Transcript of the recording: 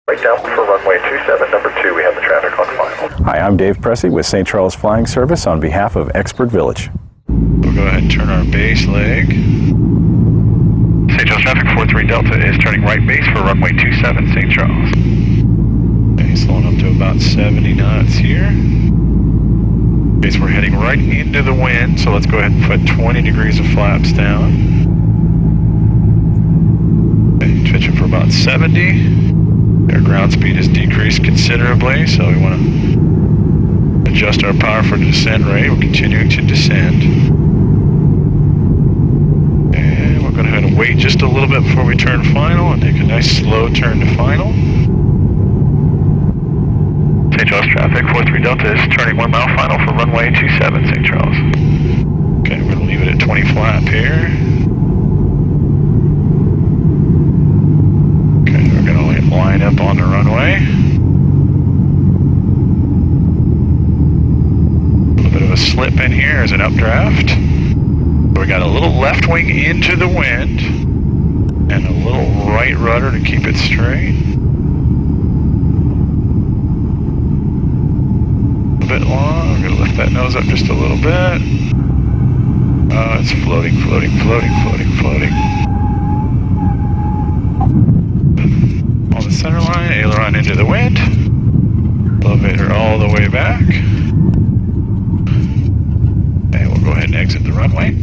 Right down for runway 27, number 2, we have the traffic on final. Hi, I'm Dave Pressey with St. Charles Flying Service on behalf of Expert Village. We'll go ahead and turn our base leg. St. Charles traffic 43 Delta is turning right base for runway 27, St. Charles. Okay, slowing up to about 70 knots here. Okay, so we're heading right into the wind, so let's go ahead and put 20 degrees of flaps down. Okay, twitching for about 70. Our ground speed has decreased considerably, so we want to adjust our power for the descent rate. We're continuing to descend. And we're going to have to wait just a little bit before we turn final and take a nice slow turn to final. St. Charles traffic 43 Delta is turning 1 mile final for runway 27, St. Charles. Okay, we're going to leave it at 20 flap here. Okay, we're going to line up on the runway. A little bit of a slip in here as an updraft. So we got a little left wing into the wind and a little right rudder to keep it straight. A bit long. I'm going to lift that nose up just a little bit. Oh, it's floating, floating, floating, floating, floating. On the center line, aileron into the wind. Elevator all the way back. And we'll go ahead and exit the runway.